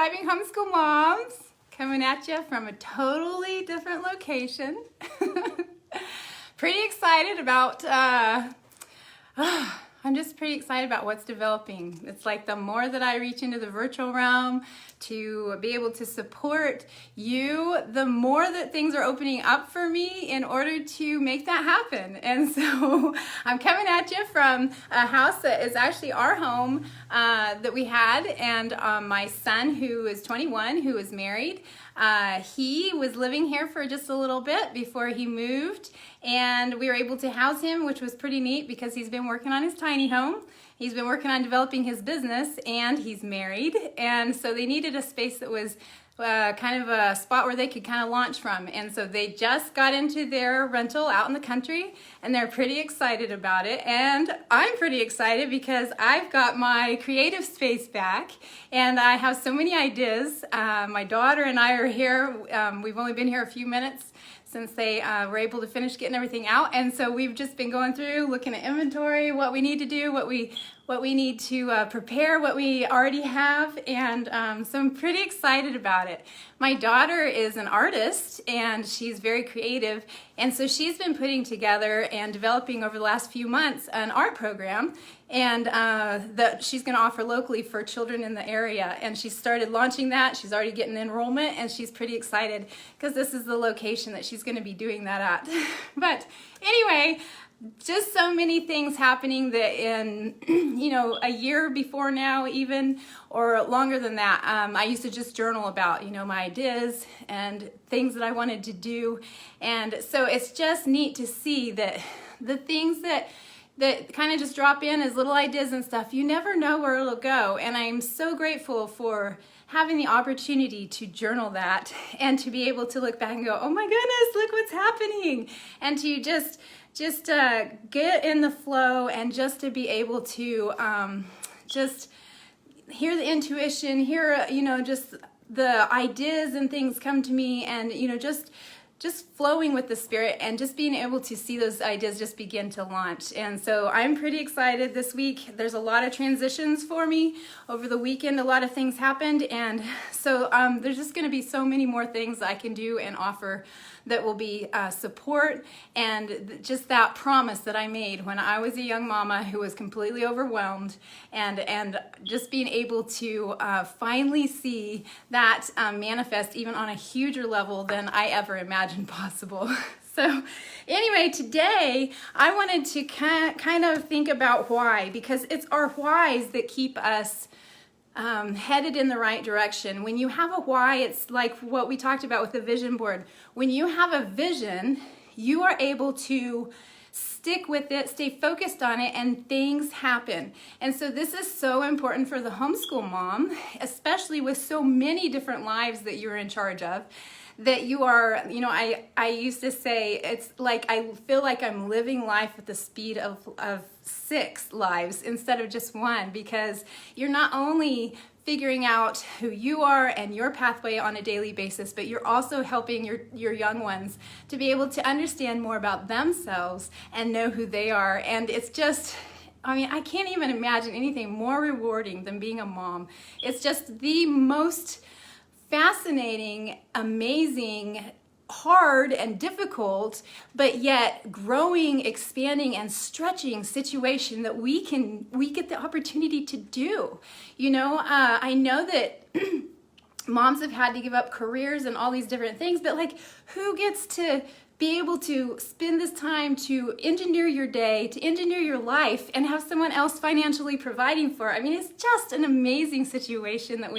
Thriving Homeschool Moms, coming at you from a totally different location. Pretty excited about, I'm just pretty excited about what's developing. It's like the more that I reach into the virtual realm to be able to support you, the more that things are opening up for me in order to make that happen. And so I'm coming at you from a house that is actually our home that we had, and my son, who is 21, who is married, he was living here for just a little bit before he moved, and we were able to house him, which was pretty neat because he's been working on his tiny home. He's been working on developing his business, and he's married, and so they needed a space that was kind of a spot where they could kind of launch from. And so they just got into their rental out in the country, and they're pretty excited about it. And I'm pretty excited because I've got my creative space back, and I have so many ideas. My daughter and I are here. We've only been here a few minutes since they were able to finish getting everything out, and so we've just been going through, looking at inventory, what we need to do, what we need to prepare, what we already have, and so I'm pretty excited about it. My daughter is an artist, and she's very creative, and so she's been putting together and developing over the last few months an art program, and that she's going to offer locally for children in the area. And she started launching that. She's already getting enrollment, and she's pretty excited because this is the location that she's going to be doing that at. But anyway, just so many things happening that in, a year before now even, or longer than that, I used to just journal about, my ideas and things that I wanted to do. And so it's just neat to see that the things that kind of just drop in as little ideas and stuff, you never know where it'll go. And I'm so grateful for having the opportunity to journal that and to be able to look back and go, oh my goodness, look what's happening. And to just get in the flow, and just to be able to just hear the intuition, hear, just the ideas and things come to me, and, just flowing with the spirit, and just being able to see those ideas just begin to launch. And so I'm pretty excited this week. There's a lot of transitions for me over the weekend. A lot of things happened, and so there's just going to be so many more things I can do and offer that will be support, and just that promise that I made when I was a young mama who was completely overwhelmed, and just being able to finally see that manifest even on a huger level than I ever imagined possible. So anyway, today I wanted to kind of think about why, because it's our whys that keep us headed in the right direction. When you have a why, it's like what we talked about with the vision board. When you have a vision, you are able to stick with it, stay focused on it, and things happen. And so this is so important for the homeschool mom, especially with so many different lives that you're in charge of, that you are, I used to say, it's like I feel like I'm living life at the speed of 6 lives instead of just one, because you're not only figuring out who you are and your pathway on a daily basis, but you're also helping your young ones to be able to understand more about themselves and know who they are. And it's just, I can't even imagine anything more rewarding than being a mom. It's just the most fascinating, amazing, hard and difficult, but yet growing, expanding, and stretching situation that we get the opportunity to do. I know that moms have had to give up careers and all these different things, but who gets to be able to spend this time to engineer your day, to engineer your life, and have someone else financially providing for it? It's just an amazing situation that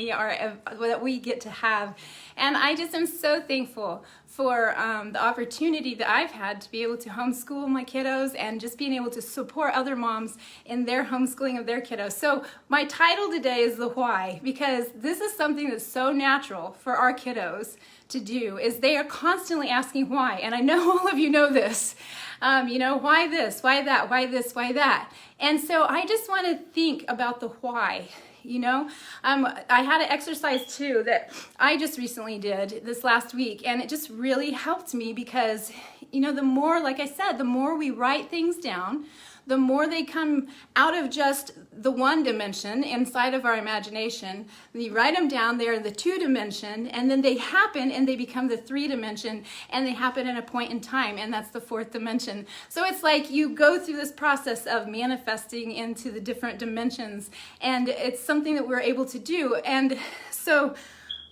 we get to have. And I just am so thankful for the opportunity that I've had to be able to homeschool my kiddos, and just being able to support other moms in their homeschooling of their kiddos. So my title today is the why, because this is something that's so natural for our kiddos to do, is they are constantly asking why. And I know all of you know this. Why this, why that, why this, why that. And so I just want to think about the why. I had an exercise too that I just recently did this last week, and it just really helped me because, the more, like I said, the more we write things down, the more they come out of just the one dimension inside of our imagination. You write them down, they're the 2 dimension, and then they happen and they become the 3 dimension, and they happen in a point in time, and that's the 4th dimension. So it's like you go through this process of manifesting into the different dimensions, and it's something that we're able to do. And so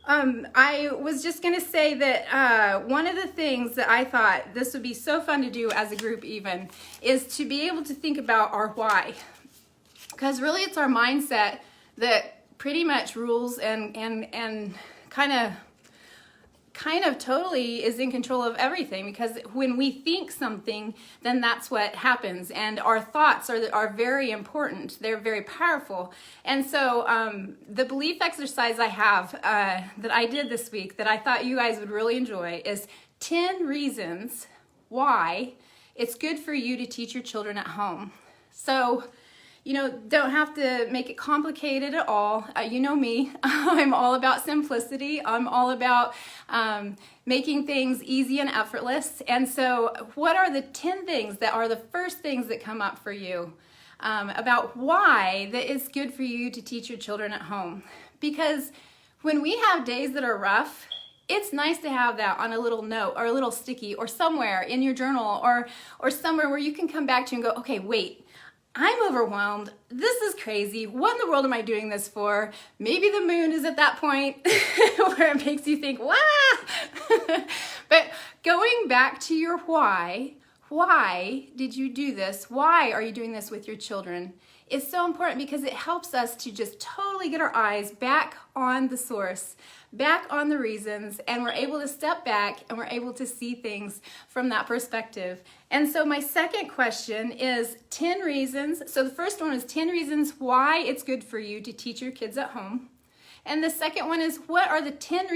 I was just going to say that one of the things that I thought this would be so fun to do as a group even is to be able to think about our why. Because really it's our mindset that pretty much rules and kind of totally is in control of everything, because when we think something, then that's what happens, and our thoughts are very important. They're very powerful. And so the belief exercise I have that I did this week that I thought you guys would really enjoy is 10 reasons why it's good for you to teach your children at home. So don't have to make it complicated at all. You know me, I'm all about simplicity. I'm all about making things easy and effortless. And so what are the 10 things that are the first things that come up for you about why that it's good for you to teach your children at home? Because when we have days that are rough, it's nice to have that on a little note or a little sticky or somewhere in your journal or somewhere where you can come back to and go, okay, wait, I'm overwhelmed. This is crazy. What in the world am I doing this for? Maybe the moon is at that point where it makes you think, wah! But going back to your why did you do this? Why are you doing this with your children? Is so important, because it helps us to just totally get our eyes back on the source, back on the reasons, and we're able to step back and we're able to see things from that perspective. And so my second question is 10 reasons. So the first one is 10 reasons why it's good for you to teach your kids at home. And the second one is, what are the 10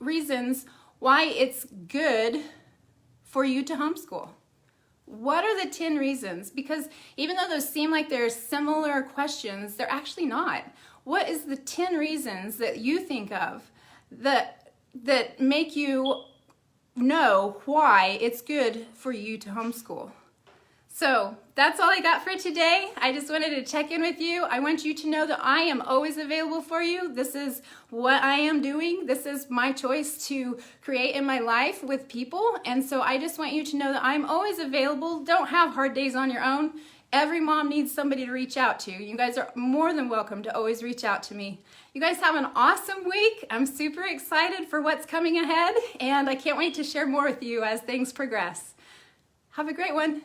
reasons why it's good for you to homeschool? What are the 10 reasons? Because even though those seem like they're similar questions, they're actually not. What is the 10 reasons that you think of that make you know why it's good for you to homeschool? So that's all I got for today. I just wanted to check in with you. I want you to know that I am always available for you. This is what I am doing. This is my choice to create in my life with people. And so I just want you to know that I'm always available. Don't have hard days on your own. Every mom needs somebody to reach out to. You guys are more than welcome to always reach out to me. You guys have an awesome week. I'm super excited for what's coming ahead, and I can't wait to share more with you as things progress. Have a great one.